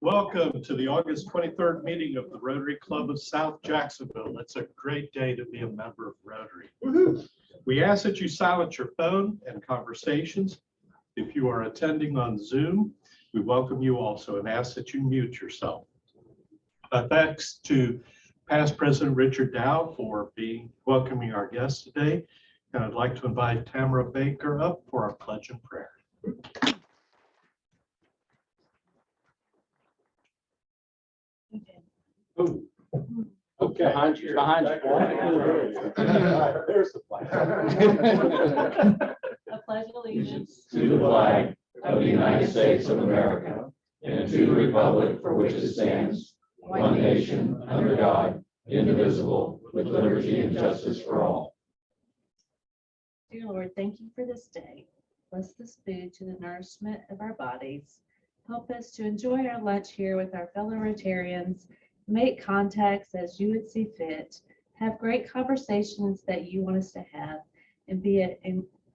Welcome to the August 23rd meeting of the Rotary Club of South Jacksonville. It's a great day to be a member of Rotary. We ask that you silence your phone and conversations. If you are attending on Zoom, we welcome you also and ask that you mute yourself. Thanks to past President Richard Dow for welcoming our guests today. And I'd like to invite Tamara Baker up for our pledge and prayer. Oh, okay. Behind you. There's the flag. I pledge allegiance To the flag of the United States of America and to the republic for which it stands, one nation, under God, indivisible, with liberty and justice for all. Dear Lord, thank you for this day. Bless this food to the nourishment of our bodies. Help us to enjoy our lunch here with our fellow Rotarians, make contacts as you would see fit, have great conversations that you want us to have, and be an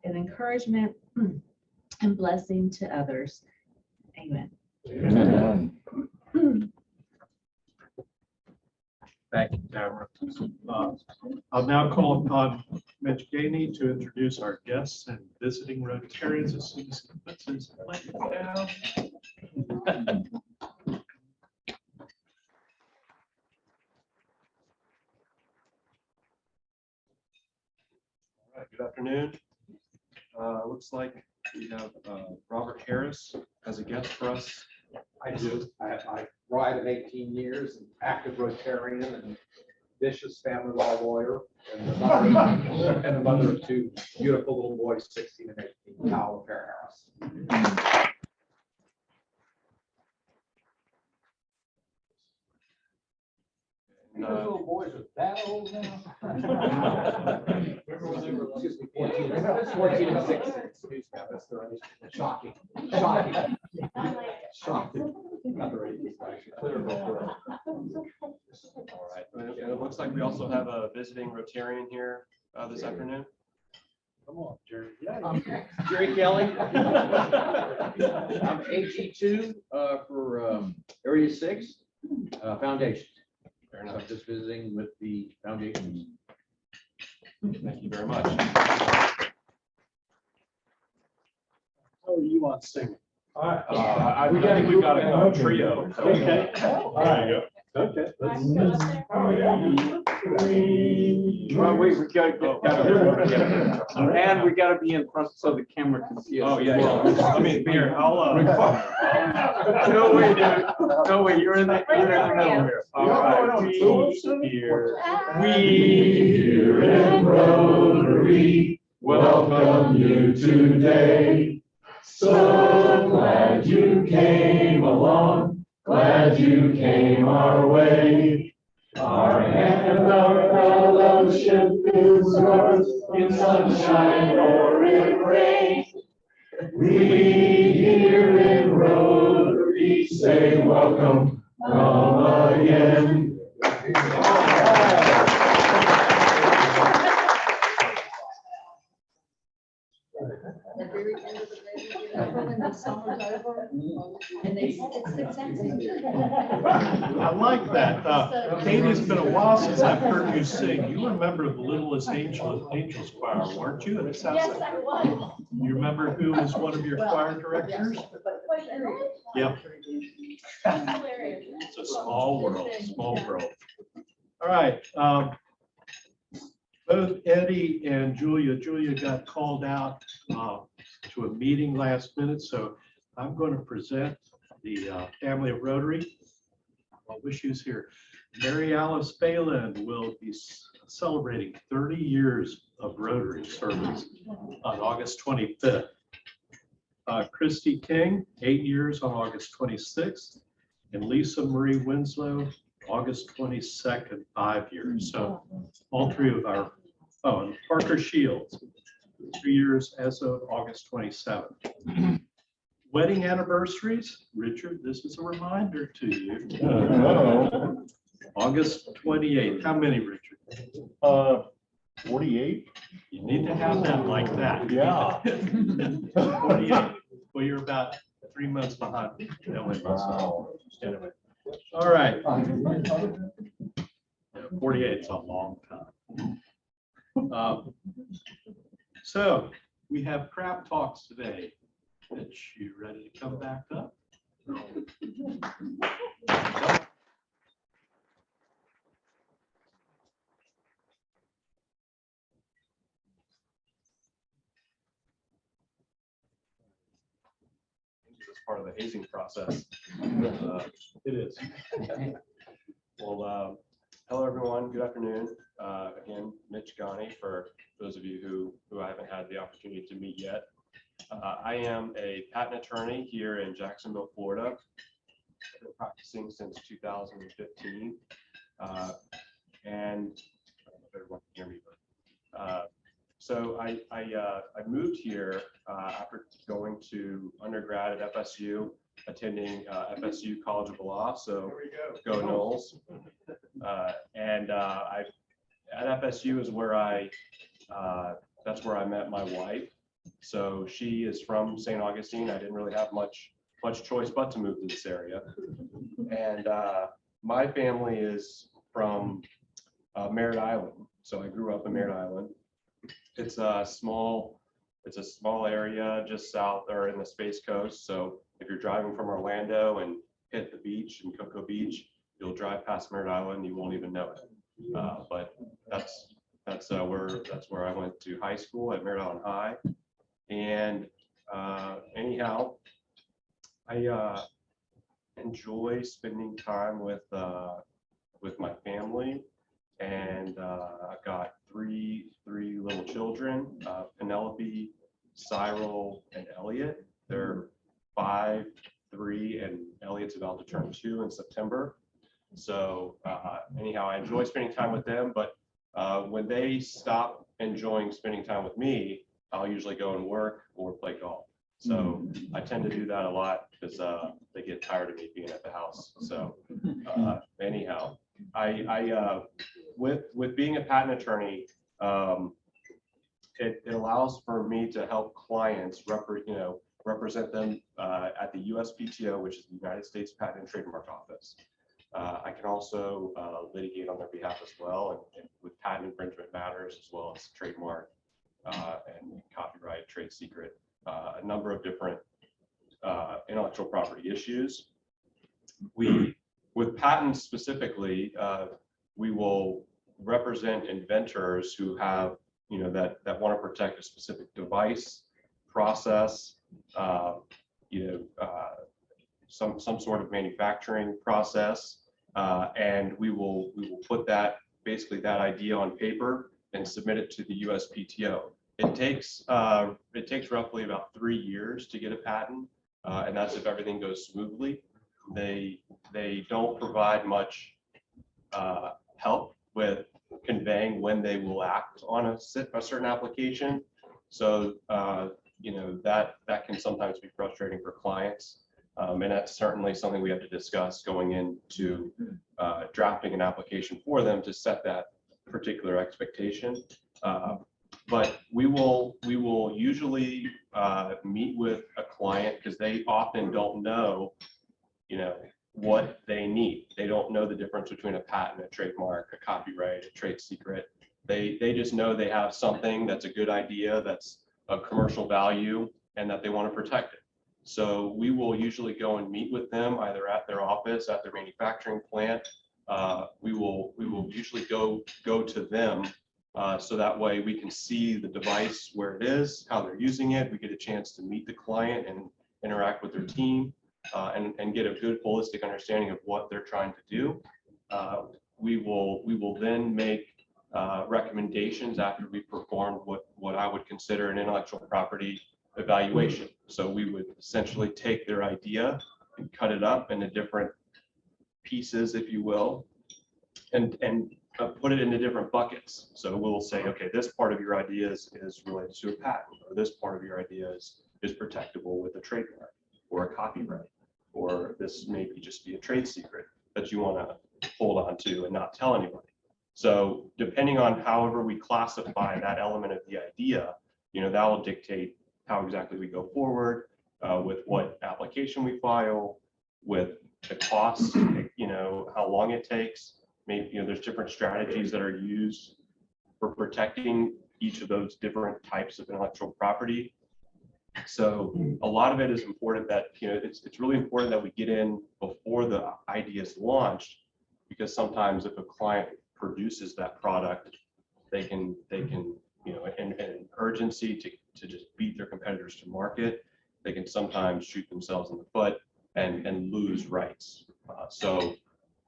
encouragement and blessing to others. Amen. Amen. Thank you, Tamara. I'll now call upon Mitch Gainey to introduce our guests and visiting Rotarians as soon as he puts his plate down. All right, good afternoon. Looks like we have Robert Harris as a guest for us. I do. I ride at 18 years, and active Rotarian, and vicious family law lawyer, and the mother of two beautiful little boys, 16 and 18, Kyle and Farrah Harris. These little boys are that old now? Excuse me, 14 and 16. Excuse me, that's the right. Shocking. Not the right. All right. And it looks like we also have a visiting Rotarian here this afternoon. Come on, Jerry. I'm Jerry Kelly. I'm AG2 for Area 6 Foundation. Fair I'm enough. just visiting with the foundation. Thank you very much. How are you on singing? I think we've got a trio. Okay. All right. Okay. Well, we gotta get, and we gotta be in front so the camera can see us. Oh, yeah. I mean, here, I'll, No way, dude. No way, you're in the middle here. All right. We here. We here in Rotary welcome you today. So glad you came along, glad you came our way. Our hand of fellowship is yours in sunshine or in rain. We here in Rotary say welcome, come again. At the very end of the day, when the summer's over, and it's exactly. I like that. Katie, it's been a while since I've heard you sing. You remember the Littlest Angels Choir, weren't you? And it sounds Yes, like, I was. you remember who was one of your choir directors? Yep. It's a small world, small world. All right. Both Eddie and Julia got called out to a meeting last minute, so I'm going to present the family of Rotary. I wish he was here. Mary Alice Phelan will be celebrating 30 years of Rotary service on August 25th. Christy King, 8 years on August 26th, and Lisa Marie Winslow, August 22nd, 5 years. So all three of our, and Parker Shields, 3 years as of August 27th. Wedding anniversaries, Richard, this is a reminder to you. August 28th, how many, Richard? 48? You need to have that like that. You need Yeah. to- 48. Well, you're about 3 months behind. Wow. Anyway. All right. 48 is a long time. So we have crap talks today. Mitch, you ready to come back up? As part of the hazing process. It is. Well, hello, everyone. Good afternoon. Again, Mitch Ghani, for those of you who I haven't had the opportunity to meet yet. I am a patent attorney here in Jacksonville, Florida. I've been practicing since 2015. And I don't know if everyone can hear me, but so I moved here after going to undergrad at FSU, attending FSU College of Law. So go Knowles. And at FSU is where that's where I met my wife. So she is from St. Augustine. I didn't really have much choice but to move to this area. And my family is from Merritt Island. So I grew up in Merritt Island. It's a small area just south or in the Space Coast. So if you're driving from Orlando and hit the beach in Cocoa Beach, you'll drive past Merritt Island, you won't even know it. But that's where I went to high school, at Merritt Island High. And anyhow, I enjoy spending time with my family. And I've got three little children, Penelope, Cyril, and Elliot. They're 5, 3, and Elliot's about to turn 2 in September. So anyhow, I enjoy spending time with them, but when they stop enjoying spending time with me, I'll usually go and work or play golf. So I tend to do that a lot because they get tired of me being at the house. So anyhow, with being a patent attorney, it allows for me to help clients represent them at the USPTO, which is the United States Patent and Trademark Office. I can also litigate on their behalf as well, and with patent infringement matters, as well as trademark and copyright, trade secret, a number of different intellectual property issues. With patents specifically, we will represent inventors who have, that want to protect a specific device, process, some sort of manufacturing process, and we will put basically that idea on paper and submit it to the USPTO. It takes roughly about 3 years to get a patent, and that's if everything goes smoothly. They don't provide much help with conveying when they will act on a certain application. So that can sometimes be frustrating for clients, and that's certainly something we have to discuss going into drafting an application for them to set that particular expectation. But we will usually meet with a client because they often don't know, what they need. They don't know the difference between a patent, a trademark, a copyright, a trade secret. They just know they have something that's a good idea, that's of commercial value, and that they want to protect it. So we will usually go and meet with them either at their office, at their manufacturing plant. We will usually go to them. So that way we can see the device where it is, how they're using it. We get a chance to meet the client and interact with their team, and get a good holistic understanding of what they're trying to do. We will then make recommendations after we performed what I would consider an intellectual property evaluation. So we would essentially take their idea and cut it up into different pieces, if you will, and put it into different buckets. So we'll say, okay, this part of your idea is related to a patent, or this part of your idea is protectable with a trademark or a copyright, or this may just be a trade secret that you want to hold on to and not tell anybody. So depending on however we classify that element of the idea, that will dictate how exactly we go forward with what application we file, with the costs, how long it takes. Maybe, there's different strategies that are used for protecting each of those different types of intellectual property. So a lot of it is important that, it's really important that we get in before the idea is launched, because sometimes if a client produces that product, they can, in urgency to just beat their competitors to market, they can sometimes shoot themselves in the foot and lose rights. So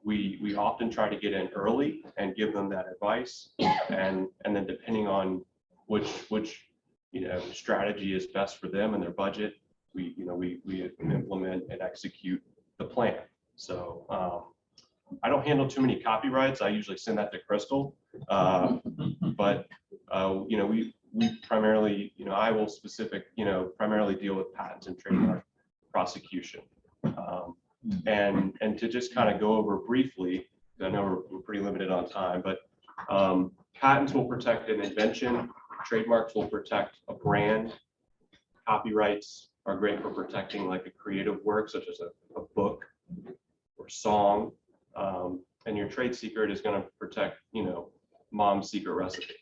we often try to get in early and give them that advice, and then depending on which strategy is best for them and their budget, we implement and execute the plan. So I don't handle too many copyrights. I usually send that to Crystal, but we primarily, I will primarily deal with patents and trademark prosecution. And to just kind of go over briefly, I know we're pretty limited on time, but patents will protect an invention, trademarks will protect a brand, copyrights are great for protecting like a creative work such as a book or song, and your trade secret is going to protect, mom's secret recipe.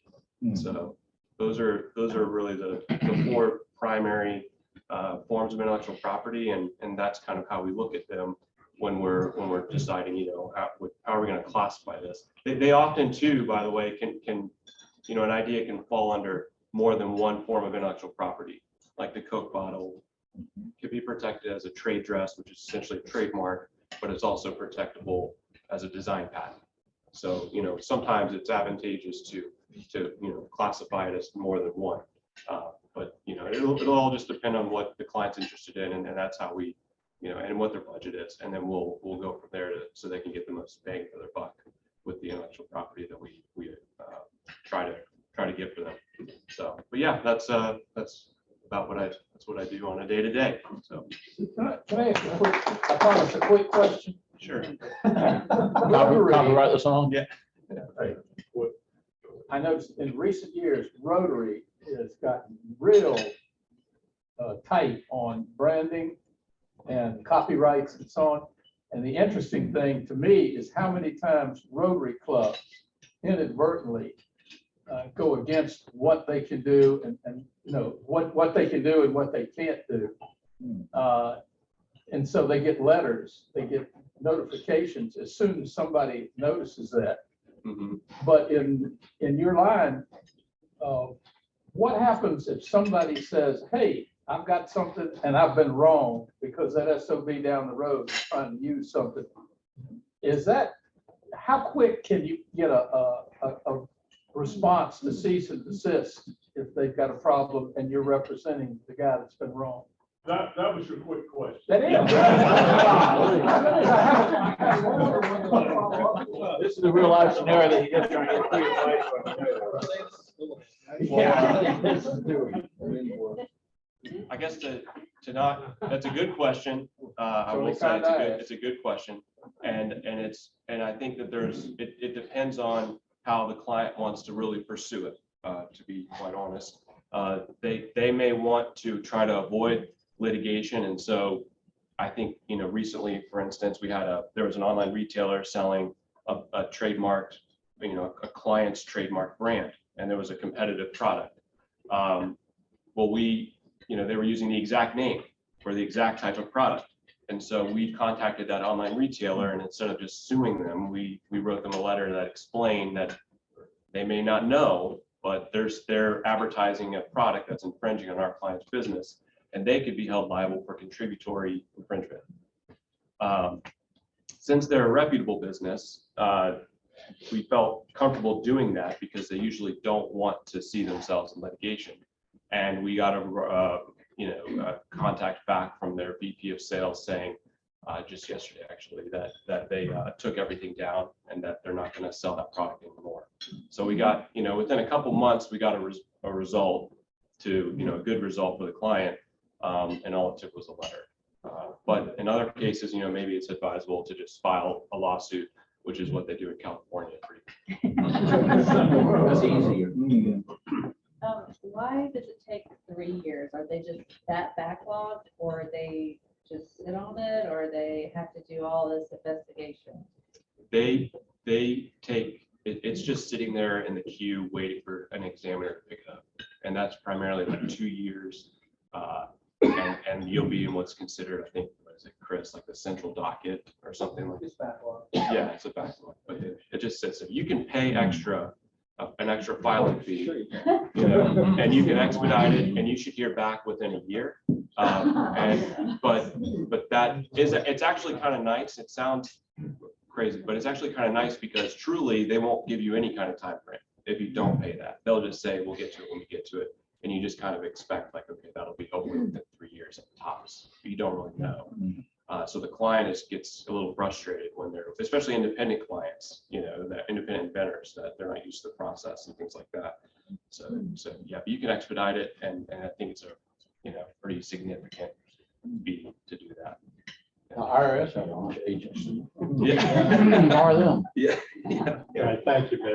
So those are really the four primary forms of intellectual property, and that's kind of how we look at them when we're deciding, how are we going to classify this. They often too, by the way, can an idea can fall under more than one form of intellectual property. Like the Coke bottle could be protected as a trade dress, which is essentially a trademark, but it's also protectable as a design patent. So sometimes it's advantageous to classify it as more than one. But it'll all just depend on what the client's interested in, and that's how we, and what their budget is, and then we'll go from there so they can get the most bang for their buck with the intellectual property that we try to get for them. So, but yeah, that's about what I do on a day-to-day. So Can I ask I promise a quick question? sure. Copyright the song? Yeah. Right. I noticed in recent years, Rotary has gotten real tight on branding and copyrights and so on. And the interesting thing to me is how many times Rotary clubs inadvertently go against what they can do and what they can do and what they can't do. And so they get letters, they get notifications as soon as somebody notices that. Mm-hmm. But in your line, what happens if somebody says, hey, I've got something and I've been wrong because that SOB down the road is trying to use something? How quick can you get a response to cease and desist if they've got a problem and you're representing the guy that's been wrong? That was your quick question. That is. This is a real life scenario that you just trying to get I guess that's a good question. I will say it's a good question. And I think that it depends on how the client wants to really pursue it, to be quite honest. They may want to try to avoid litigation. And so I think, recently, for instance, there was an online retailer selling a trademarked, a client's trademark brand, and there was a competitive product. Well, they were using the exact name for the exact type of product. And so we contacted that online retailer, and instead of just suing them, we wrote them a letter that explained that they may not know, but they're advertising a product that's infringing on our client's business, and they could be held liable for contributory infringement. Since they're a reputable business, we felt comfortable doing that because they usually don't want to see themselves in litigation. And we got a contact back from their VP of sales saying, just yesterday actually, that they took everything down and that they're not going to sell that product anymore. So we got, within a couple months, we got a result to, a good result for the client, and all it took was a letter. But in other cases, maybe it's advisable to just file a lawsuit which is what they do in California. That's easier. Why does it take 3 years? Are they just that backlogged, or they just sit on it, or they have to do all this investigation? They take, it's just sitting there in the queue waiting for an examiner to pick it up. And that's primarily like 2 years. And you'll be in what's considered, I think, what is it, Chris, like the central docket or something like that. Yeah, it's a backlog, but it just sits there. You can pay an extra filing fee, you know, and you can expedite it, and you should hear back within a year. But that is, it's actually kind of nice. It sounds crazy, but it's actually kind of nice because truly they won't give you any kind of time frame if you don't pay that. They'll just say, we'll get to it when we get to it. And you just kind of expect like, okay, that'll be over within 3 years at the tops. You don't really know. So the client gets a little frustrated when they're, especially independent clients, you know, that independent vendors, that they're not used to the process and things like that. So yeah, but you can expedite it, and I think it's a, you know, pretty significant fee to do that. IRS have a lot of agents. Yeah. Are them. Yeah. All right, thank you, Ben.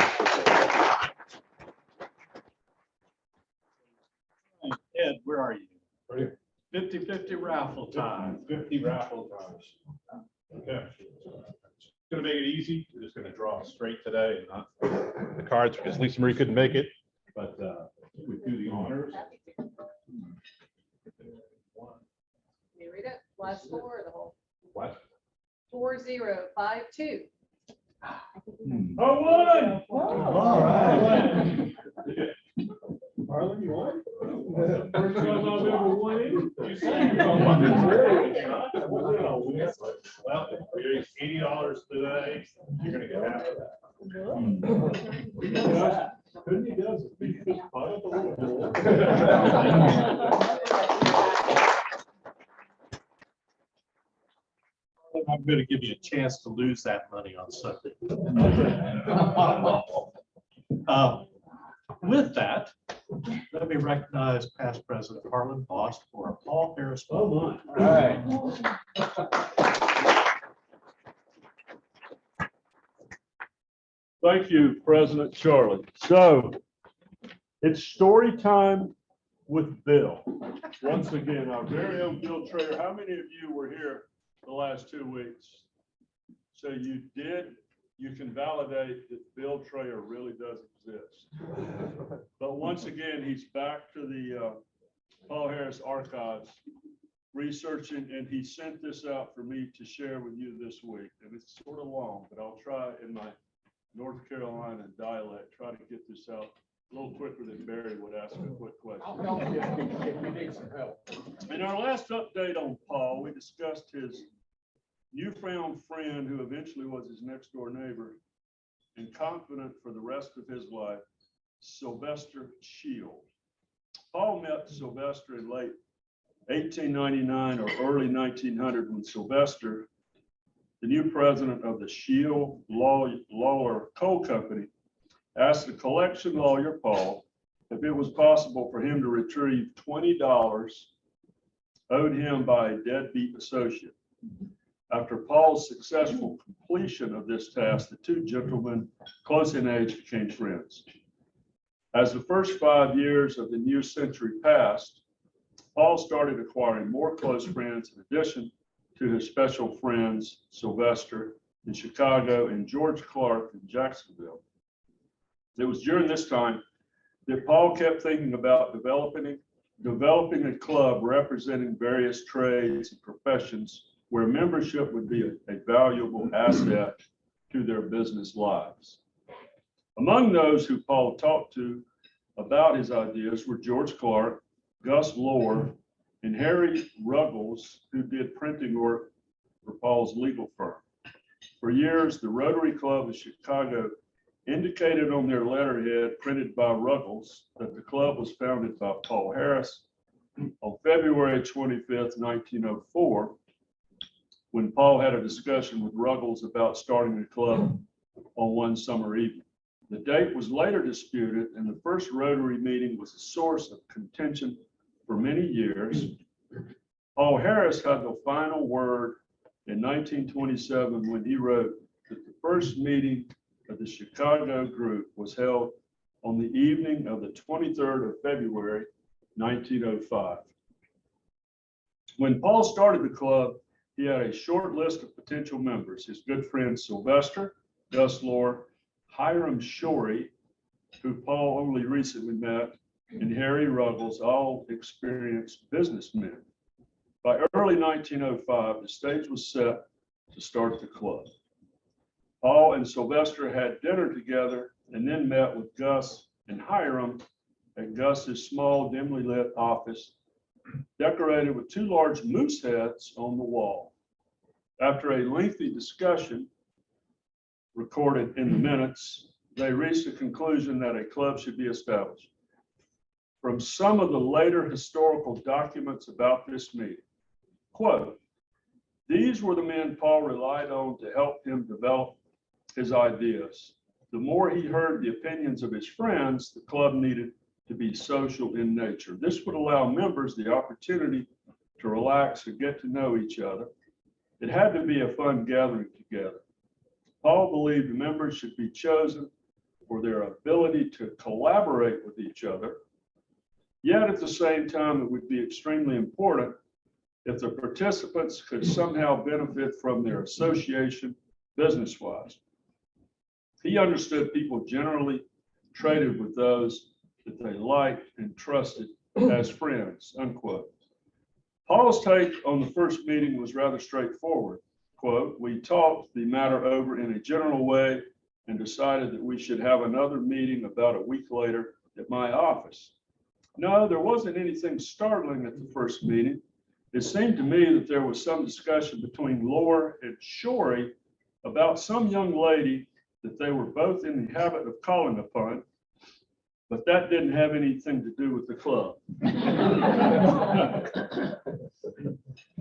Ed, where are you? Right here. 50-50 raffle time. 50 raffle times. Okay. Gonna make it easy. We're just gonna draw straight today and not the cards because Lisa Marie couldn't make it, but we do the honors. Can you read it? Last four or the whole? What? 4052. Oh, one! All right. Harlan, you won? First time I've ever won it. You sang. Well, here's $80 today. You're gonna get half of that. Couldn't he does it? He just bought up a little more. I'm going to give you a chance to lose that money on Sunday. With that, let me recognize past President Harlan Bost for Paul Harris. Oh, my. All right. Thank you, President Charlie. So it's story time with Bill. Once again, our very own Bill Trayer. How many of you were here the last 2 weeks? So you did, you can validate that Bill Trayer really does exist. But once again, he's back to the Paul Harris archives researching, and he sent this out for me to share with you this week. And it's sort of long, but I'll try in my North Carolina dialect, try to get this out a little quicker than Barry would ask a quick question. I'll help you if you need some help. In our last update on Paul, we discussed his newfound friend who eventually was his next door neighbor and confidant for the rest of his life, Sylvester Shield. Paul met Sylvester in late 1899 or early 1900 when Sylvester, the new president of the Shield Lawler Coal Company, asked the collection lawyer, Paul, if it was possible for him to retrieve $20 owed him by a deadbeat associate. After Paul's successful completion of this task, the two gentlemen, close in age, became friends. As the first 5 years of the new century passed, Paul started acquiring more close friends in addition to his special friends, Sylvester in Chicago and George Clark in Jacksonville. It was during this time that Paul kept thinking about developing a club representing various trades and professions where membership would be a valuable asset to their business lives. Among those who Paul talked to about his ideas were George Clark, Gus Lohr, and Harry Ruggles, who did printing work for Paul's legal firm. For years, the Rotary Club of Chicago indicated on their letterhead printed by Ruggles that the club was founded by Paul Harris on February 25th, 1904, when Paul had a discussion with Ruggles about starting a club on one summer evening. The date was later disputed, and the first Rotary meeting was a source of contention for many years. Paul Harris had the final word in 1927 when he wrote that the first meeting of the Chicago group was held on the evening of the 23rd of February, 1905. When Paul started the club, he had a short list of potential members. His good friends Sylvester, Gus Lohr, Hiram Shorey, who Paul only recently met, and Harry Ruggles, all experienced businessmen. By early 1905, the stage was set to start the club. Paul and Sylvester had dinner together and then met with Gus and Hiram at Gus's small, dimly lit office, decorated with two large moose heads on the wall. After a lengthy discussion recorded in the minutes, they reached a conclusion that a club should be established. From some of the later historical documents about this meeting, quote, "These were the men Paul relied on to help him develop his ideas. The more he heard the opinions of his friends, the club needed to be social in nature. This would allow members the opportunity to relax and get to know each other. It had to be a fun gathering together. Paul believed the members should be chosen for their ability to collaborate with each other. Yet at the same time, it would be extremely important if the participants could somehow benefit from their association business-wise. He understood people generally traded with those that they liked and trusted as friends," unquote. Paul's take on the first meeting was rather straightforward. Quote, "We talked the matter over in a general way and decided that we should have another meeting about a week later at my office. No, there wasn't anything startling at the first meeting. It seemed to me that there was some discussion between Lohr and Shorey about some young lady that they were both in the habit of calling upon, but that didn't have anything to do with the club."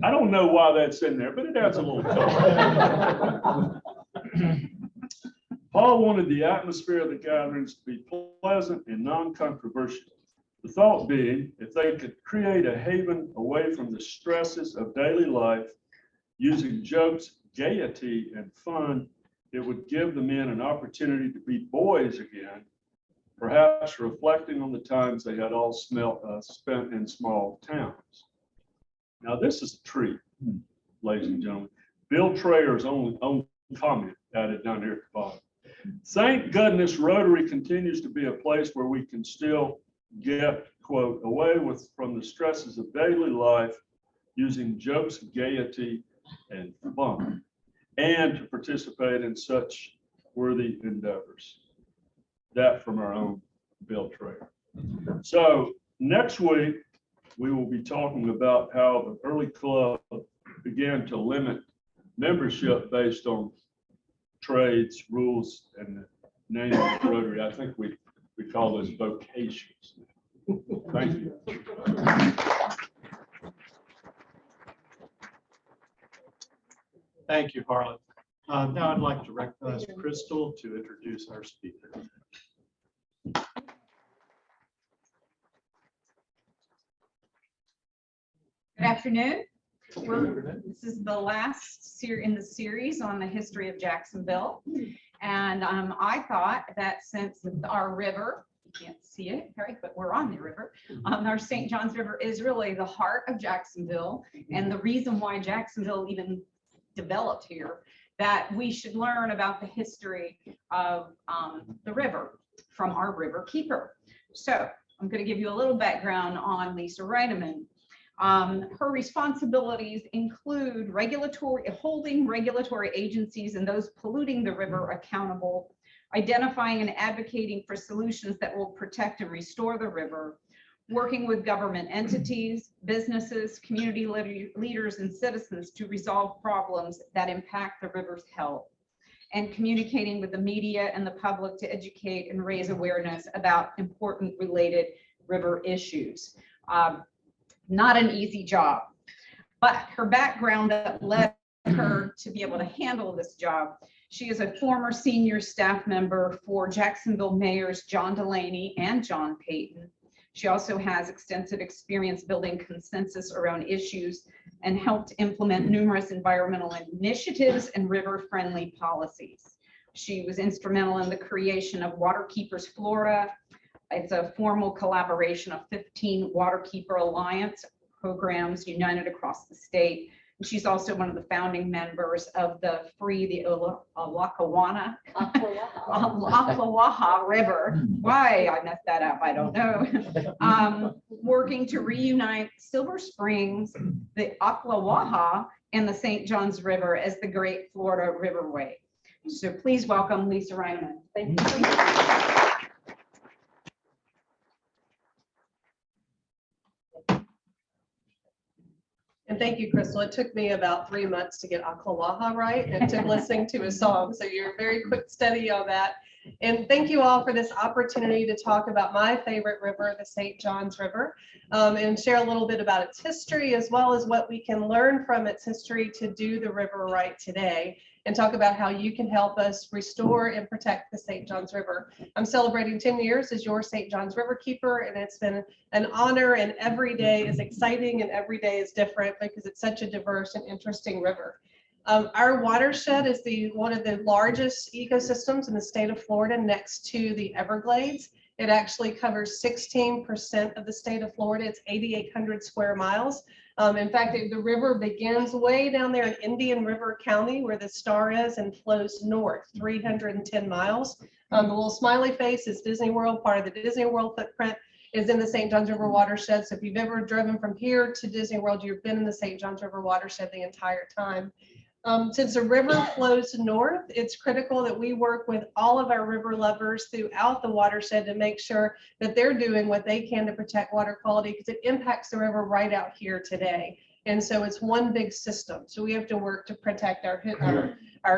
I don't know why that's in there, but it adds a little color. Paul wanted the atmosphere of the gatherings to be pleasant and non-controversial. The thought being, if they could create a haven away from the stresses of daily life, using jokes, gaiety, and fun, it would give the men an opportunity to be boys again, perhaps reflecting on the times they had all spent in small towns. Now, this is a treat, ladies and gentlemen. Bill Trayer's own comment added down here at the bottom. "Thank goodness Rotary continues to be a place where we can still get, quote, away from the stresses of daily life, using jokes, gaiety, and fun, and to participate in such worthy endeavors." That from our own Bill Trayer. So next week, we will be talking about how the early club began to limit membership based on trades, rules, and the name of Rotary. I think we call those vocations. Thank you. Thank you, Harlan. Now I'd like to recognize Crystal to introduce our speaker. Good afternoon. This is the last in the series on the history of Jacksonville. And I thought that since our river, you can't see it, right, but we're on the river, our St. Johns River is really the heart of Jacksonville and the reason why Jacksonville even developed here, that we should learn about the history of the river from our river keeper. So I'm going to give you a little background on Lisa Rinaman. Her responsibilities include holding regulatory agencies and those polluting the river accountable, identifying and advocating for solutions that will protect and restore the river, working with government entities, businesses, community leaders, and citizens to resolve problems that impact the river's health, and communicating with the media and the public to educate and raise awareness about important related river issues. Not an easy job, but her background that led her to be able to handle this job. She is a former senior staff member for Jacksonville mayors John Delaney and John Payton. She also has extensive experience building consensus around issues and helped implement numerous environmental initiatives and river-friendly policies. She was instrumental in the creation of Waterkeepers Florida. It's a formal collaboration of 15 Waterkeeper Alliance programs united across the state. And she's also one of the founding members of the Lackawanna River. Why I messed that up, I don't know. Working to reunite Silver Springs, the Ocklawaha, and the St. Johns River as the Great Florida Riverway. So please welcome Lisa Rinaman. Thank you. And thank you, Crystal. It took me about 3 months to get Ocklawaha right and to listening to a song. So you're a very quick study on that. And thank you all for this opportunity to talk about my favorite river, the St. Johns River, and share a little bit about its history, as well as what we can learn from its history to do the river right today, and talk about how you can help us restore and protect the St. Johns River. I'm celebrating 10 years as your St. Johns River keeper, and it's been an honor, and every day is exciting and every day is different because it's such a diverse and interesting river. Our watershed is one of the largest ecosystems in the state of Florida, next to the Everglades. It actually covers 16% of the state of Florida. It's 8,800 square miles. In fact, the river begins way down there in Indian River County, where the star is, and flows north 310 miles. The little smiley face is Disney World. Part of the Disney World footprint is in the St. Johns River watershed. So if you've ever driven from here to Disney World, you've been in the St. Johns River watershed the entire time. Since the river flows north, it's critical that we work with all of our river lovers throughout the watershed to make sure that they're doing what they can to protect water quality, because it impacts the river right out here today. And so it's one big system. So we have to work to protect our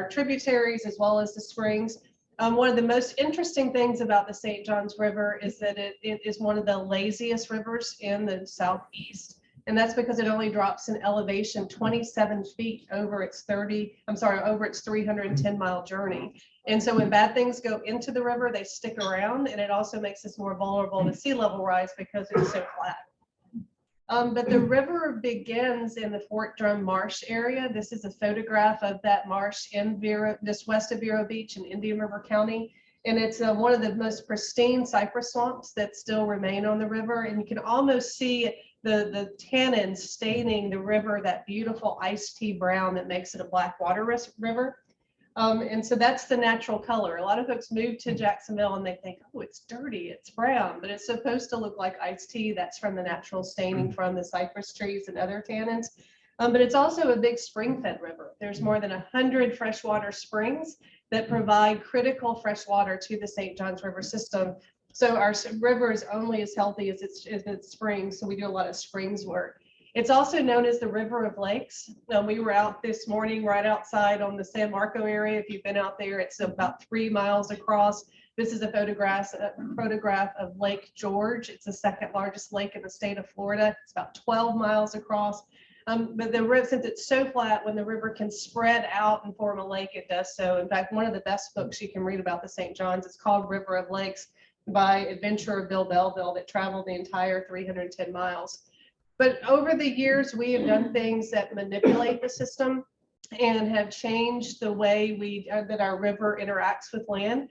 tributaries as well as the springs. One of the most interesting things about the St. Johns River is that it is one of the laziest rivers in the southeast. And that's because it only drops in elevation 27 feet over its 310 mile journey. And so when bad things go into the river, they stick around, and it also makes us more vulnerable to sea level rise because it's so flat. But the river begins in the Fort Drum Marsh area. This is a photograph of that marsh in just west of Vero Beach in Indian River County. And it's one of the most pristine cypress swamps that still remain on the river. And you can almost see the tannins staining the river, that beautiful iced tea brown that makes it a black water river. And so that's the natural color. A lot of folks move to Jacksonville and they think, oh, it's dirty, it's brown, but it's supposed to look like iced tea. That's from the natural staining from the cypress trees and other tannins. But it's also a big spring-fed river. There's more than 100 freshwater springs that provide critical fresh water to the St. Johns River system. So our river is only as healthy as its springs. So we do a lot of springs work. It's also known as the River of Lakes. We were out this morning right outside on the San Marco area. If you've been out there, it's about 3 miles across. This is a photograph of Lake George. It's the second largest lake in the state of Florida. It's about 12 miles across. But the river, since it's so flat, when the river can spread out and form a lake, it does so. In fact, one of the best books you can read about the St. Johns is called River of Lakes by adventurer Bill Belleville, that traveled the entire 310 miles. But over the years, we have done things that manipulate the system and have changed the way that our river interacts with land.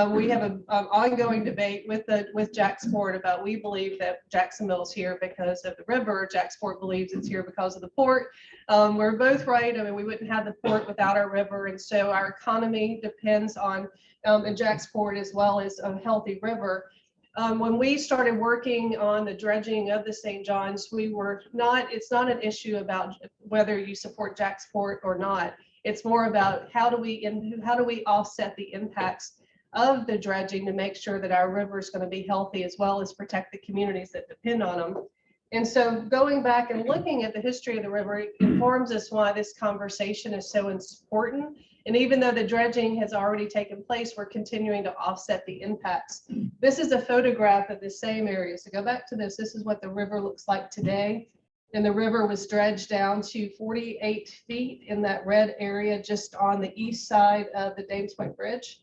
We have an ongoing debate with Jacksport about, we believe that Jacksonville's here because of the river. Jacksport believes it's here because of the port. We're both right. I mean, we wouldn't have the port without our river. And so our economy depends on Jacksport as well as a healthy river. When we started working on the dredging of the St. Johns, it's not an issue about whether you support Jacksport or not. It's more about how do we offset the impacts of the dredging to make sure that our river is going to be healthy, as well as protect the communities that depend on them. And so going back and looking at the history of the river, it informs us why this conversation is so important. And even though the dredging has already taken place, we're continuing to offset the impacts. This is a photograph of the same area. So go back to this. This is what the river looks like today. And the river was dredged down to 48 feet in that red area just on the east side of the Dames Point Bridge.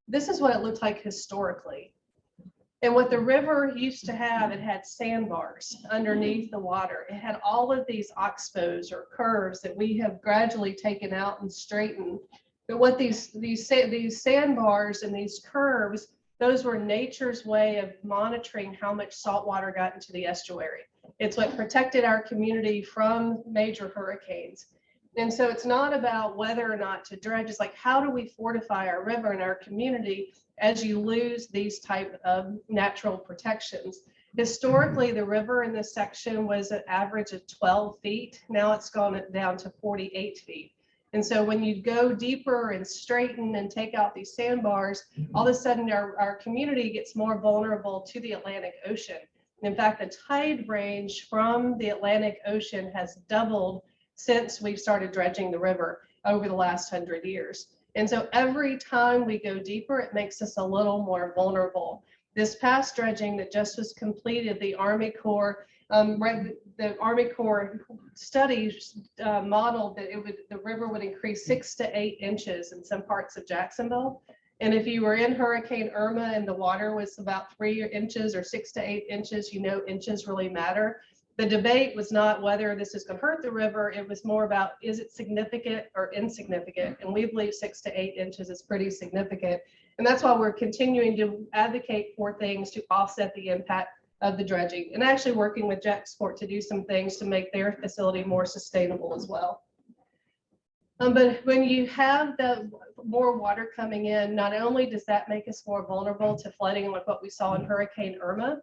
This is what it looked like historically. And what the river used to have, it had sandbars underneath the water. It had all of these oxbows or curves that we have gradually taken out and straightened. But what these sandbars and these curves, those were nature's way of monitoring how much salt water got into the estuary. It's what protected our community from major hurricanes. And so it's not about whether or not to dredge, it's like, how do we fortify our river and our community as you lose these type of natural protections? Historically, the river in this section was an average of 12 feet. Now it's gone down to 48 feet. And so when you go deeper and straighten and take out these sandbars, all of a sudden our community gets more vulnerable to the Atlantic Ocean. In fact, the tide range from the Atlantic Ocean has doubled since we started dredging the river over the last 100 years. And so every time we go deeper, it makes us a little more vulnerable. This past dredging that just was completed, the Army Corps studies modeled that the river would increase 6 to 8 inches in some parts of Jacksonville. And if you were in Hurricane Irma and the water was about 3 inches or 6 to 8 inches, you know, inches really matter. The debate was not whether this is going to hurt the river. It was more about, is it significant or insignificant? And we believe 6 to 8 inches is pretty significant. And that's why we're continuing to advocate for things to offset the impact of the dredging, and actually working with Jacksport to do some things to make their facility more sustainable as well. But when you have the more water coming in, not only does that make us more vulnerable to flooding like what we saw in Hurricane Irma,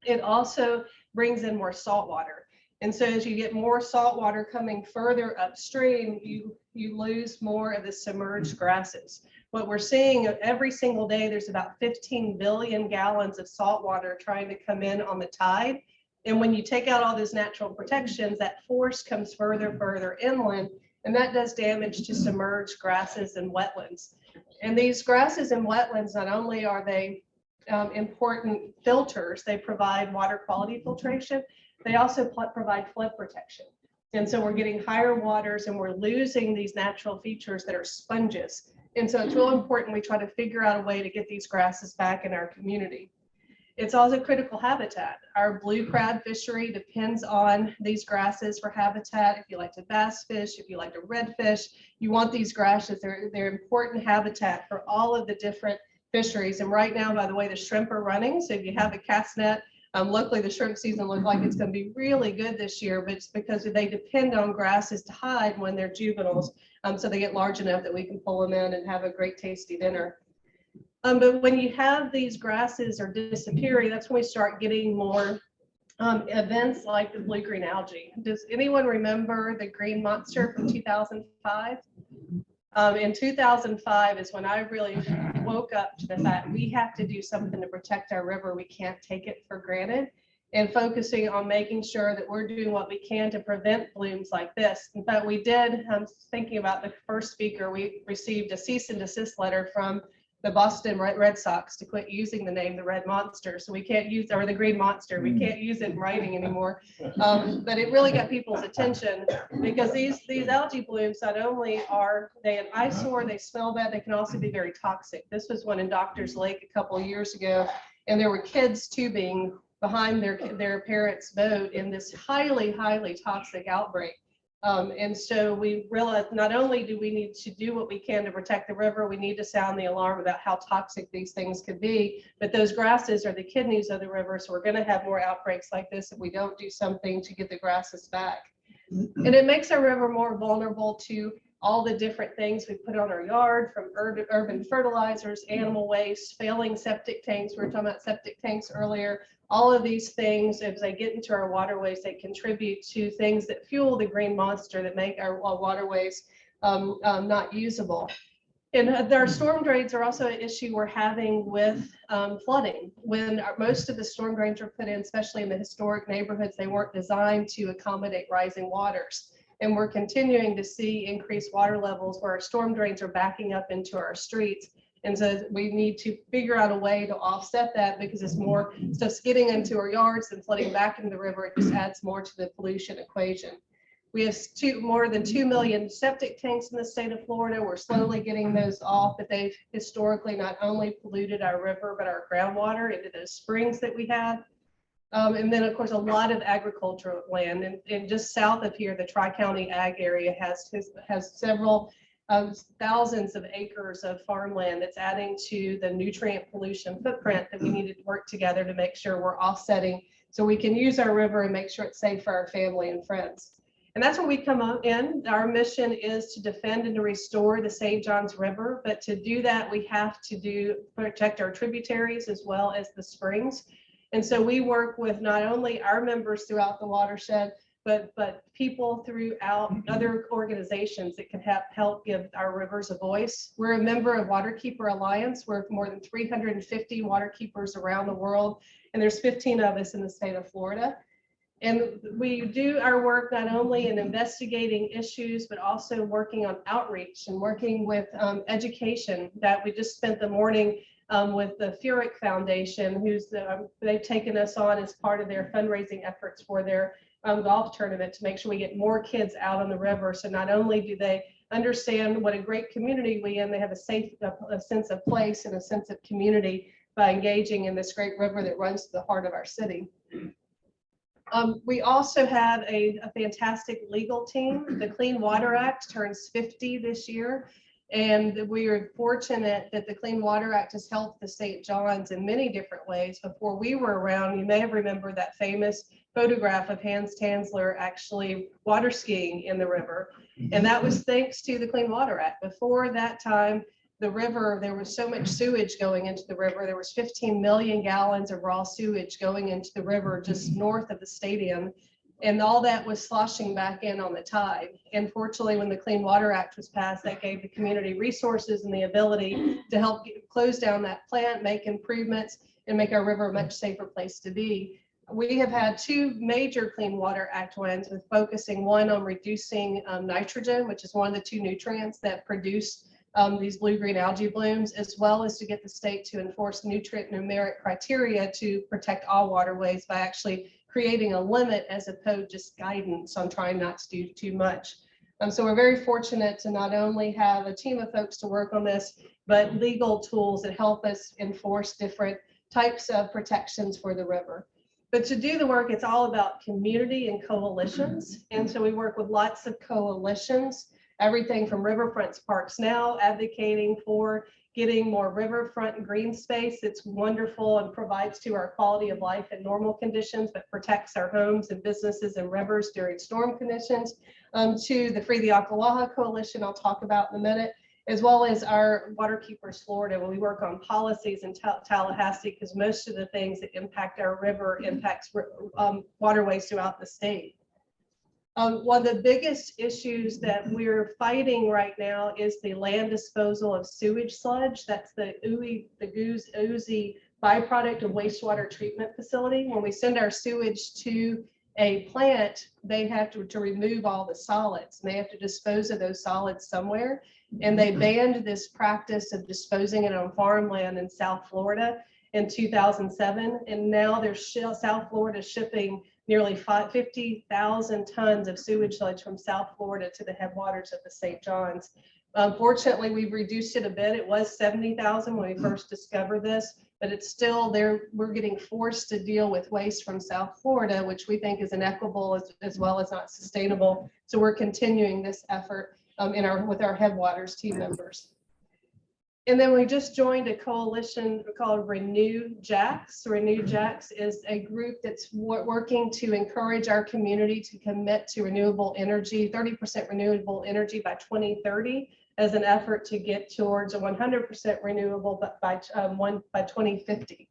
it also brings in more salt water. And so as you get more salt water coming further upstream, you lose more of the submerged grasses. What we're seeing every single day, there's about 15 billion gallons of salt water trying to come in on the tide. And when you take out all those natural protections, that force comes further inland, and that does damage to submerged grasses and wetlands. And these grasses and wetlands, not only are they important filters, they provide water quality filtration, they also provide flood protection. And so we're getting higher waters and we're losing these natural features that are sponges. And so it's real important we try to figure out a way to get these grasses back in our community. It's also critical habitat. Our blue crab fishery depends on these grasses for habitat. If you like to bass fish, if you like to redfish, you want these grasses. They're important habitat for all of the different fisheries. And right now, by the way, the shrimp are running. So if you have a cast net, luckily the shrimp season looks like it's going to be really good this year, but it's because they depend on grasses to hide when they're juveniles. So they get large enough that we can pull them in and have a great tasty dinner. But when you have these grasses are disappearing, that's when we start getting more events like the blue-green algae. Does anyone remember the green monster from 2005? In 2005 is when I really woke up to the fact we have to do something to protect our river. We can't take it for granted, and focusing on making sure that we're doing what we can to prevent blooms like this. In fact, we did, I'm thinking about the first speaker, we received a cease and desist letter from the Boston Red Sox to quit using the name the Red Monster. So we can't use, or the Green Monster, we can't use it in writing anymore. But it really got people's attention because these algae blooms, not only are they an eyesore, they smell bad, they can also be very toxic. This was one in Doctor's Lake a couple of years ago, and there were kids tubing behind their parents' boat in this highly toxic outbreak. And so we realized not only do we need to do what we can to protect the river, we need to sound the alarm about how toxic these things could be, but those grasses are the kidneys of the river. So we're going to have more outbreaks like this if we don't do something to get the grasses back. And it makes our river more vulnerable to all the different things we put on our yard, from urban fertilizers, animal waste, failing septic tanks. We were talking about septic tanks earlier. All of these things, as they get into our waterways, they contribute to things that fuel the green monster that make our waterways not usable. And our storm drains are also an issue we're having with flooding. When most of the storm drains were put in, especially in the historic neighborhoods, they weren't designed to accommodate rising waters. And we're continuing to see increased water levels where our storm drains are backing up into our streets. And so we need to figure out a way to offset that, because it's more stuff's getting into our yards and flooding back into the river. It just adds more to the pollution equation. We have more than 2 million septic tanks in the state of Florida. We're slowly getting those off, but they've historically not only polluted our river, but our groundwater into those springs that we have. And then, of course, a lot of agricultural land. And just south of here, the Tri-County Ag area has several thousands of acres of farmland that's adding to the nutrient pollution footprint that we need to work together to make sure we're offsetting so we can use our river and make sure it's safe for our family and friends. And that's where we come in. Our mission is to defend and to restore the St. Johns River, but to do that, we have to protect our tributaries as well as the springs. And so we work with not only our members throughout the watershed, but people throughout other organizations that can help give our rivers a voice. We're a member of Waterkeeper Alliance. We're more than 350 waterkeepers around the world, and there's 15 of us in the state of Florida. And we do our work not only in investigating issues, but also working on outreach and working with education. That we just spent the morning with the Furick Foundation, they've taken us on as part of their fundraising efforts for their golf tournament to make sure we get more kids out on the river. So not only do they understand what a great community we in, they have a sense of place and a sense of community by engaging in this great river that runs to the heart of our city. We also have a fantastic legal team. The Clean Water Act turns 50 this year. And we are fortunate that the Clean Water Act has helped the St. Johns in many different ways. Before we were around, you may have remembered that famous photograph of Hans Tansler actually water skiing in the river. And that was thanks to the Clean Water Act. Before that time, the river, there was so much sewage going into the river. There was 15 million gallons of raw sewage going into the river just north of the stadium. And all that was sloshing back in on the tide. And fortunately, when the Clean Water Act was passed, that gave the community resources and the ability to help close down that plant, make improvements, and make our river a much safer place to be. We have had two major Clean Water Act wins, with focusing one on reducing nitrogen, which is one of the two nutrients that produce these blue-green algae blooms, as well as to get the state to enforce nutrient numeric criteria to protect all waterways by actually creating a limit as opposed to just guidance on trying not to do too much. So we're very fortunate to not only have a team of folks to work on this, but legal tools that help us enforce different types of protections for the river. But to do the work, it's all about community and coalitions. And so we work with lots of coalitions, everything from Riverfronts Parks Now, advocating for getting more riverfront and green space. It's wonderful and provides to our quality of life in normal conditions, but protects our homes and businesses and rivers during storm conditions, to the Free the Ocklawaha Coalition I'll talk about in a minute, as well as our Waterkeepers Florida, where we work on policies in Tallahassee, because most of the things that impact our river impacts waterways throughout the state. One of the biggest issues that we're fighting right now is the land disposal of sewage sludge. That's the oozy byproduct of wastewater treatment facility. When we send our sewage to a plant, they have to remove all the solids, and they have to dispose of those solids somewhere. And they banned this practice of disposing it on farmland in South Florida in 2007. And now there's South Florida shipping nearly 50,000 tons of sewage sludge from South Florida to the headwaters of the St. Johns. Unfortunately, we've reduced it a bit. It was 70,000 when we first discovered this, but it's still there. We're getting forced to deal with waste from South Florida, which we think is inequitable as well as not sustainable. So we're continuing this effort with our headwaters team members. And then we just joined a coalition called Renew Jax. Renew Jax is a group that's working to encourage our community to commit to renewable energy, 30% renewable energy by 2030, as an effort to get towards a 100% renewable by 2050.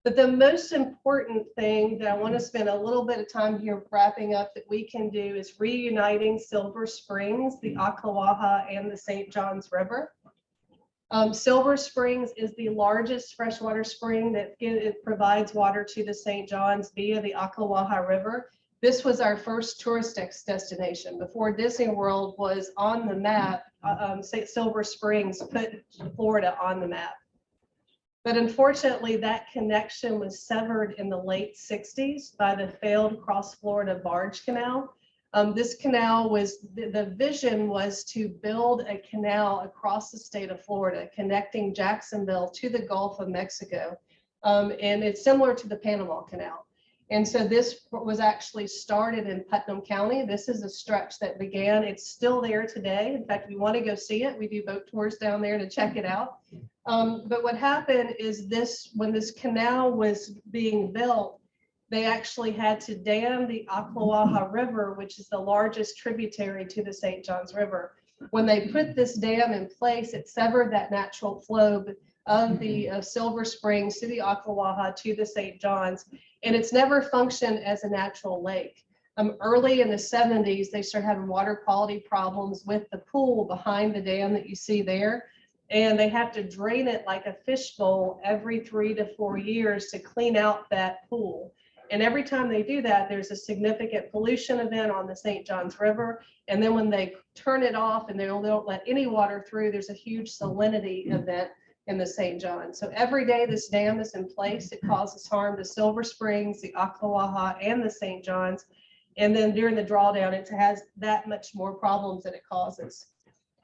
But the most important thing that I want to spend a little bit of time here wrapping up that we can do is reuniting Silver Springs, the Ocklawaha, and the St. Johns River. Silver Springs is the largest freshwater spring that it provides water to the St. Johns via the Ocklawaha River. This was our first tourist destination. Before Disney World was on the map, Silver Springs put Florida on the map. But unfortunately, that connection was severed in the late 60s by the failed Cross Florida Barge Canal. This canal the vision was to build a canal across the state of Florida, connecting Jacksonville to the Gulf of Mexico. And it's similar to the Panama Canal. And so this was actually started in Putnam County. This is a stretch that began. It's still there today. In fact, if you want to go see it, we do boat tours down there to check it out. But what happened is this, when this canal was being built, they actually had to dam the Ocklawaha River, which is the largest tributary to the St. Johns River. When they put this dam in place, it severed that natural flow of the Silver Springs to the Ocklawaha to the St. Johns, and it's never functioned as a natural lake. Early in the 70s, they started having water quality problems with the pool behind the dam that you see there, and they have to drain it like a fishbowl every 3 to 4 years to clean out that pool. And every time they do that, there's a significant pollution event on the St. Johns River. And then when they turn it off and they don't let any water through, there's a huge salinity event in the St. Johns. So every day this dam is in place, it causes harm to Silver Springs, the Ocklawaha, and the St. Johns. And then during the drawdown, it has that much more problems that it causes.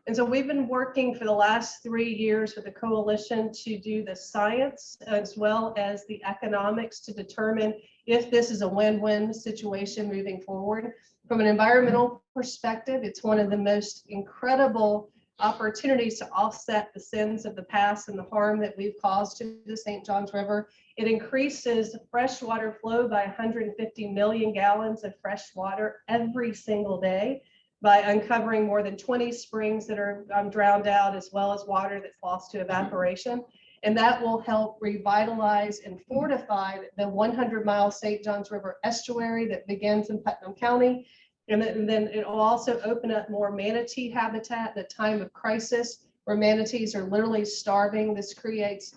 And so we've been working for the last 3 years with the coalition to do the science as well as the economics to determine if this is a win-win situation moving forward. From an environmental perspective, it's one of the most incredible opportunities to offset the sins of the past and the harm that we've caused to the St. Johns River. It increases freshwater flow by 150 million gallons of fresh water every single day by uncovering more than 20 springs that are drowned out, as well as water that's lost to evaporation. And that will help revitalize and fortify the 100-mile St. Johns River estuary that begins in Putnam County. And then it will also open up more manatee habitat at a time of crisis where manatees are literally starving. This creates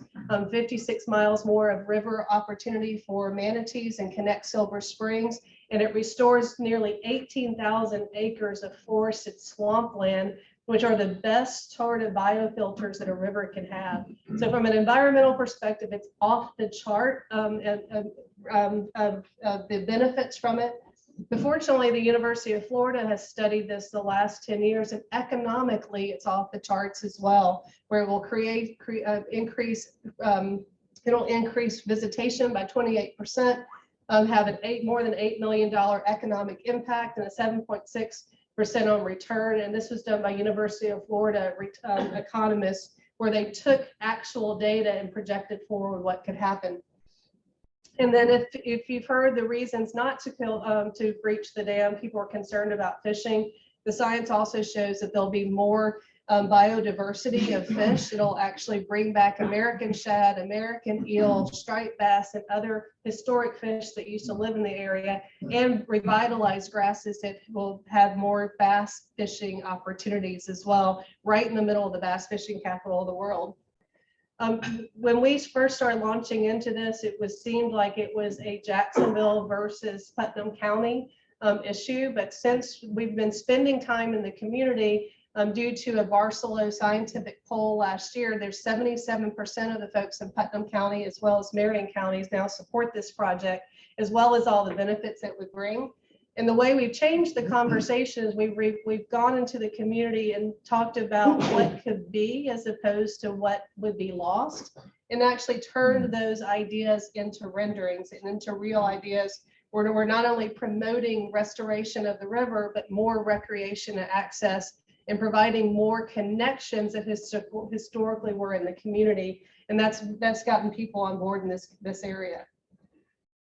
56 miles more of river opportunity for manatees and connects Silver Springs. And it restores nearly 18,000 acres of forested swampland, which are the best sort of biofilters that a river can have. So from an environmental perspective, it's off the chart of the benefits from it. But fortunately, the University of Florida has studied this the last 10 years, and economically, it's off the charts as well, where it will it'll increase visitation by 28%, have more than $8 million economic impact and a 7.6% on return. And this was done by University of Florida economists, where they took actual data and projected forward what could happen. And then if you've heard the reasons not to breach the dam, people are concerned about fishing. The science also shows that there'll be more biodiversity of fish. It'll actually bring back American shad, American eel, striped bass, and other historic fish that used to live in the area, and revitalize grasses that will have more bass fishing opportunities as well, right in the middle of the bass fishing capital of the world. When we first started launching into this, it seemed like it was a Jacksonville versus Putnam County issue. But since we've been spending time in the community, due to a Barcelo scientific poll last year, there's 77% of the folks in Putnam County, as well as Marion counties, now support this project, as well as all the benefits it would bring. And the way we've changed the conversation is we've gone into the community and talked about what could be as opposed to what would be lost, and actually turned those ideas into renderings and into real ideas where we're not only promoting restoration of the river, but more recreation and access, and providing more connections that historically were in the community. And that's gotten people on board in this area.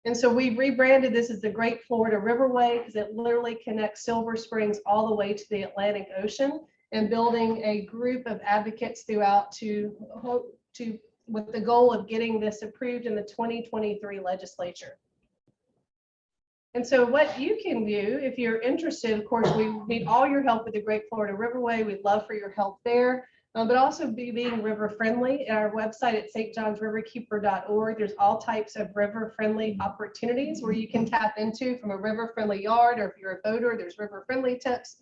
And so we rebranded this as the Great Florida Riverway, because it literally connects Silver Springs all the way to the Atlantic Ocean, and building a group of advocates throughout with the goal of getting this approved in the 2023 legislature. And so what you can do if you're interested, of course, we need all your help with the Great Florida Riverway. We'd love for your help there. But also being river friendly. At our website at stjohnsriverkeeper.org, there's all types of river friendly opportunities where you can tap into from a river friendly yard, or if you're a boater, there's river friendly tips.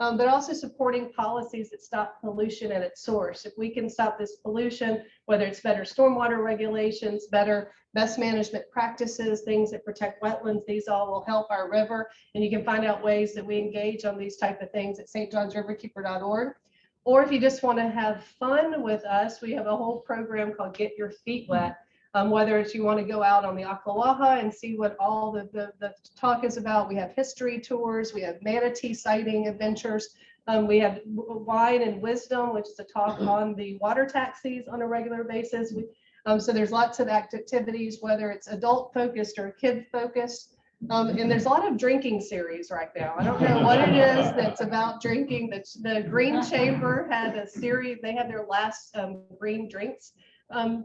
But also supporting policies that stop pollution at its source. If we can stop this pollution, whether it's better stormwater regulations, best management practices, things that protect wetlands, these all will help our river. And you can find out ways that we engage on these type of things at stjohnsriverkeeper.org. Or if you just want to have fun with us, we have a whole program called Get Your Feet Wet, Whether it's you want to go out on the Ocklawaha and see what all the talk is about. We have history tours, we have manatee sighting adventures. We have Wine and Wisdom, which is a talk on the water taxis on a regular basis. So there's lots of activities, whether it's adult focused or kid focused. And there's a lot of drinking series right now. I don't know what it is that's about drinking. The Green Chamber had a series, they had their last green drinks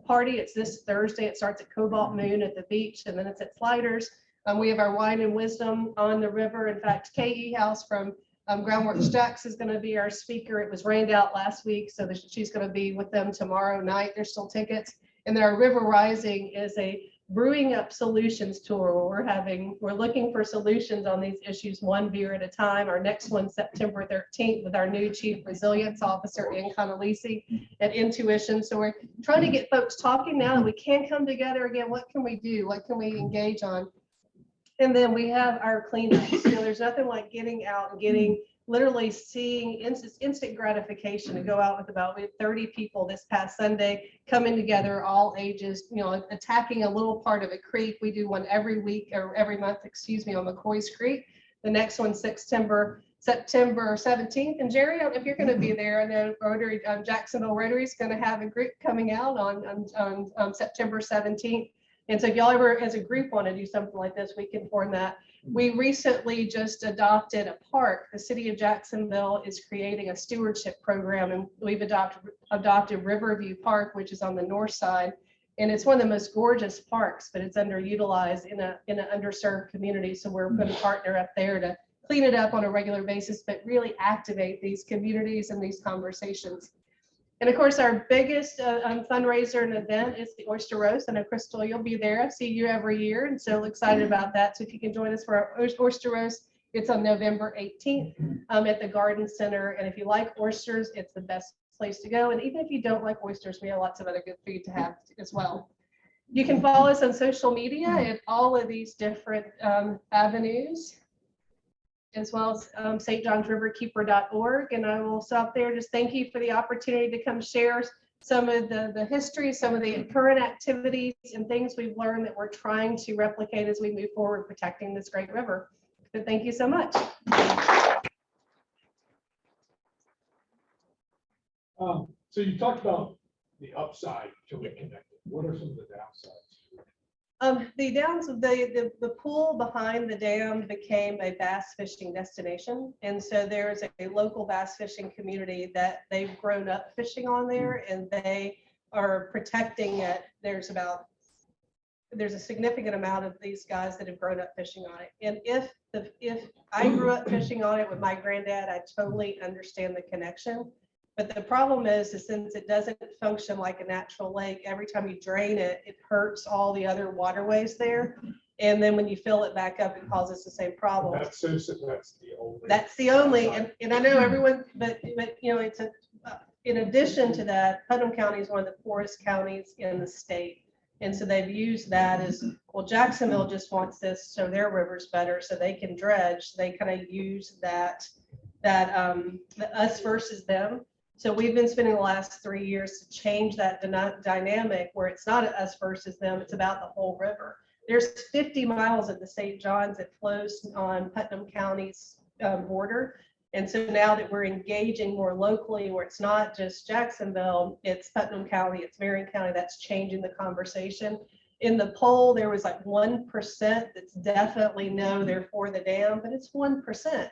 party. It's this Thursday. It starts at Cobalt Moon at the beach, and then it's at Sliders. We have our Wine and Wisdom on the river. In fact, K.E. House from Groundworks Jax is going to be our speaker. It was rained out last week, so she's going to be with them tomorrow night. There's still tickets. And then our River Rising is a brewing up solutions tour where we're looking for solutions on these issues one beer at a time. Our next one, September 13th, with our new Chief Resilience Officer, Ian Connolisi at Intuition. So we're trying to get folks talking now that we can come together again. What can we do? What can we engage on? And then we have our cleanups. There's nothing like getting out and literally seeing instant gratification to go out with we had 30 people this past Sunday coming together, all ages, attacking a little part of a creek. We do one every week or every month, on McCoy's Creek. The next one, September 17th. And Jerry, if you're going to be there, I know Rotary, Jacksonville Rotary is going to have a group coming out on September 17th. And so if y'all ever as a group want to do something like this, we can form that. We recently just adopted a park. The city of Jacksonville is creating a stewardship program, and we've adopted Riverview Park, which is on the north side. And it's one of the most gorgeous parks, but it's underutilized in an underserved community. So we're going to partner up there to clean it up on a regular basis, but really activate these communities and these conversations. And of course, our biggest fundraiser and event is the Oyster Roast. I know, Crystal, you'll be there. I see you every year, and so excited about that. So if you can join us for our Oyster Roast, it's on November 18th at the Garden Center. And if you like oysters, it's the best place to go. And even if you don't like oysters, we have lots of other good food to have as well. You can follow us on social media at all of these different avenues, as well as stjohnsriverkeeper.org. And I will stop there. Just thank you for the opportunity to come share some of the history, some of the current activities and things we've learned that we're trying to replicate as we move forward protecting this great river. But thank you so much. So you talked about the upside to it connected. What are some of the downsides? The dams, the pool behind the dam became a bass fishing destination. And so there's a local bass fishing community that they've grown up fishing on there, and they are protecting it. There's a significant amount of these guys that have grown up fishing on it. And if I grew up fishing on it with my granddad, I totally understand the connection. But the problem is since it doesn't function like a natural lake, every time you drain it, it hurts all the other waterways there. And then when you fill it back up, it causes the same problem. That's the only. That's the only, and I know everyone, but it's in addition to that, Putnam County is one of the poorest counties in the state. And so they've used that as, well, Jacksonville just wants this so their river's better so they can dredge. They kind of use that the us versus them. So we've been spending the last 3 years to change that dynamic where it's not us versus them, it's about the whole river. There's 50 miles of the St. John's that flows on Putnam County's border. And so now that we're engaging more locally, where it's not just Jacksonville, it's Putnam County, it's Marion County, that's changing the conversation. In the poll, there was like 1% that's definitely no, they're for the dam, but it's 1%.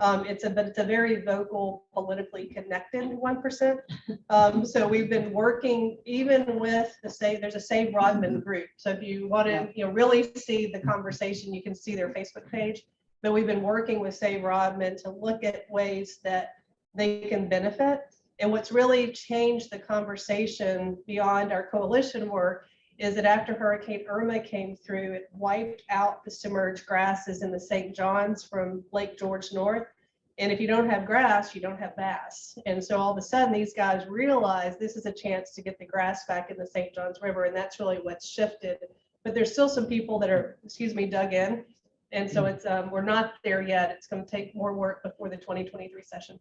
It's a very vocal, politically connected 1%. So we've been working even with there's a Save Rodman group. So if you want to really see the conversation, you can see their Facebook page. But we've been working with Save Rodman to look at ways that they can benefit. And what's really changed the conversation beyond our coalition work is that after Hurricane Irma came through, it wiped out the submerged grasses in the St. John's from Lake George north. And if you don't have grass, you don't have bass. And so all of a sudden, these guys realize this is a chance to get the grass back in the St. John's River. And that's really what's shifted. But there's still some people that are, dug in. And so it's we're not there yet. It's going to take more work before the 2023 session.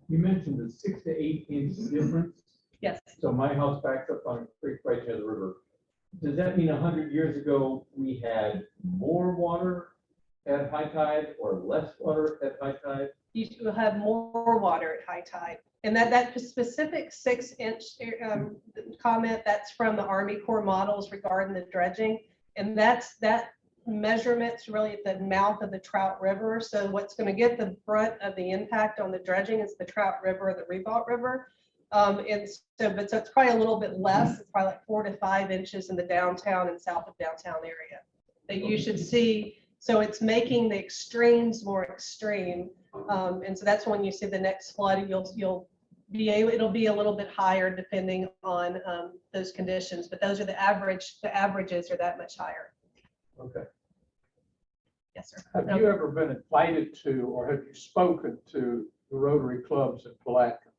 You mentioned the 6 to 8 inch difference Yes. So my house backs up on a creek right near the river. Does that mean 100 years ago, we had more water at high tide or less water at high tide? You will have more water at high tide. And that specific 6-inch comment, that's from the Army Corps models regarding the dredging. And that measurement's really at the mouth of the Trout River. So what's going to get the brunt of the impact on the dredging is the Trout River or the Rivault River. So it's probably a little bit less. It's probably like 4 to 5 inches in the downtown and south of downtown area that you should see. So it's making the extremes more extreme. And so that's when you see the next flood, it'll be a little bit higher depending on those conditions, but those are the averages are that much higher. Okay. Yes, sir. Have you ever been invited to, or have you spoken to the Rotary clubs in Palatka?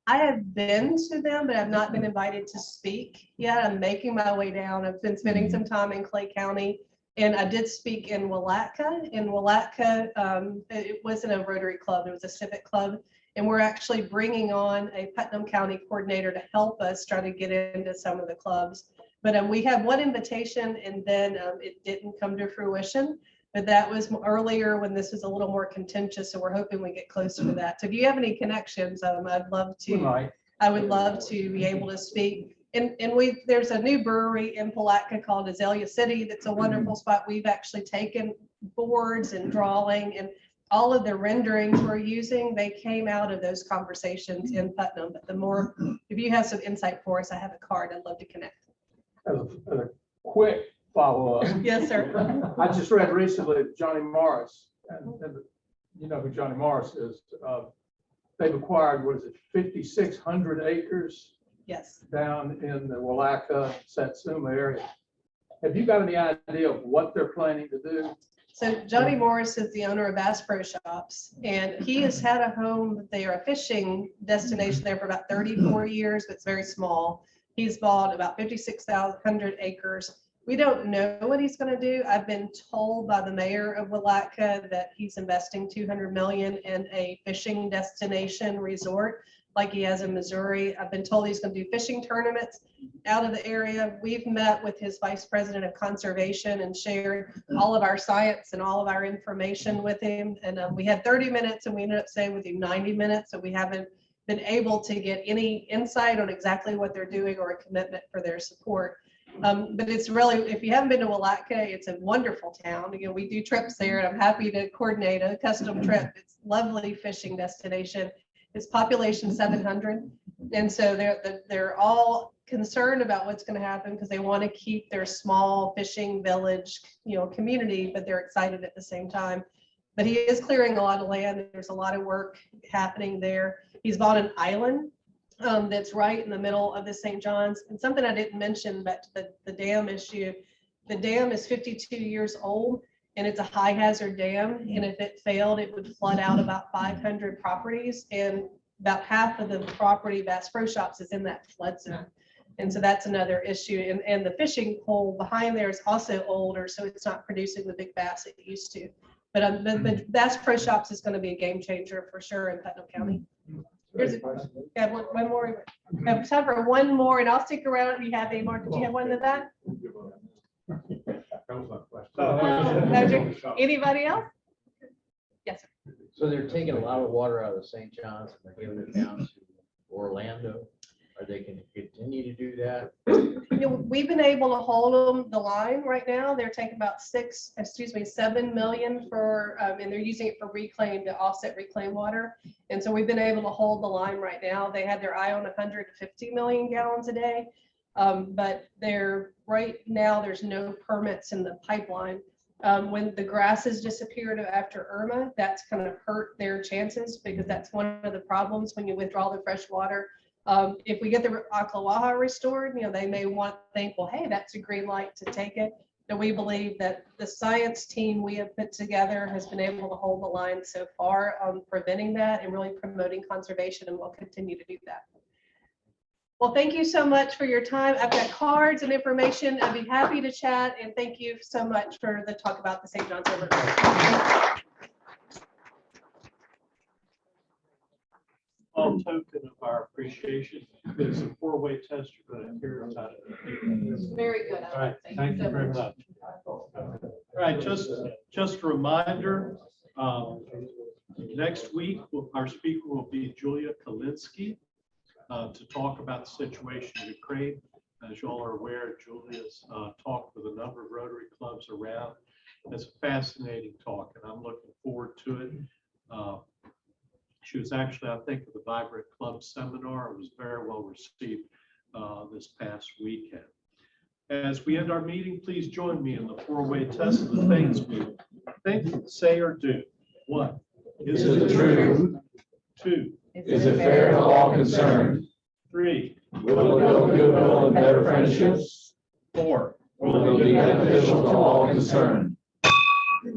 I have been to them, but I've not been invited to speak yet. I'm making my way down. I've been spending some time in Clay County, and I did speak in Willatka. In Willatka, it wasn't a Rotary club, it was a civic club. And we're actually bringing on a Putnam County coordinator to help us try to get into some of the clubs. But we had one invitation, and then it didn't come to fruition. But that was earlier when this was a little more contentious, so we're hoping we get closer to that. So if you have any connections, I'd love to. I would love to be able to speak. And there's a new brewery in Palatka called Azalea City. That's a wonderful spot. We've actually taken boards and drawing, and all of the renderings we're using, they came out of those conversations in Putnam. But if you have some insight for us, I have a card. I'd love to connect. As a quick follow-up. Yes, sir. I just read recently that Johnny Morris, and you know who Johnny Morris is. They've acquired, what is it, 5,600 acres Yes. down in the Willatka, Satsuma area. Have you got any idea of what they're planning to do? So Johnny Morris is the owner of Bass Pro Shops, and he has had a home. They are a fishing destination there for about 34 years, but it's very small. He's bought about 5,600 acres. We don't know what he's going to do. I've been told by the mayor of Willatka that he's investing $200 million in a fishing destination resort like he has in Missouri. I've been told he's going to do fishing tournaments out of the area. We've met with his vice president of conservation and shared all of our science and all of our information with him. And we had 30 minutes and we ended up staying with him 90 minutes. So we haven't been able to get any insight on exactly what they're doing or a commitment for their support. But it's really, if you haven't been to Willatka, it's a wonderful town. You know, we do trips there, and I'm happy to coordinate a custom trip. It's a lovely fishing destination. It's population 700, and so they're all concerned about what's going to happen because they want to keep their small fishing village, community, but they're excited at the same time. But he is clearing a lot of land. There's a lot of work happening there. He's bought an island that's right in the middle of the St. John's. And something I didn't mention, but the dam issue, the dam is 52 years old and it's a high hazard dam. And if it failed, it would flood out about 500 properties, and about half of the property Bass Pro Shops is in that flood zone. And so that's another issue. And the fishing hole behind there is also older, so it's not producing the big bass it used to. But the Bass Pro Shops is going to be a game changer for sure in Putnam County. Here's one more. I have time for one more, and I'll stick around if you have any more. Did you have one to that? Anybody else? Yes, sir. So they're taking a lot of water out of St. John's and they're giving it down to Orlando. Are they going to continue to do that? We've been able to hold them the line right now. They're taking about 7 million for, and they're using it for reclaim to offset reclaimed water. And so we've been able to hold the line right now. They had their eye on 150 million gallons a day. But right now, there's no permits in the pipeline. When the grasses disappeared after Irma, that's kind of hurt their chances because that's one of the problems when you withdraw the fresh water. If we get the Ocklawaha restored, they may think, well, hey, that's a green light to take it. And we believe that the science team we have put together has been able to hold the line so far on preventing that and really promoting conservation, and we'll continue to do that. Well, thank you so much for your time. I've got cards and information. I'd be happy to chat, and thank you so much for the talk about the St. John's River. small token of our appreciation. It's a four-way test. You're going to hear about it. Very good. All right, thank you very much. All right, just a reminder, next week, our speaker will be Julia Kalinsky to talk about the situation in Ukraine. As you all are aware, Julia's talked with a number of Rotary clubs around. It's a fascinating talk, and I'm looking forward to it. She was actually, I think, at the Vibrant Club seminar. It was very well received this past weekend. As we end our meeting, please join me in the four-way test of the things we think, say, or do. 1, Is it true? 2, Is it fair to all concerned? 3, Will it build goodwill and better friendships? 4, Will it be beneficial to all concerned?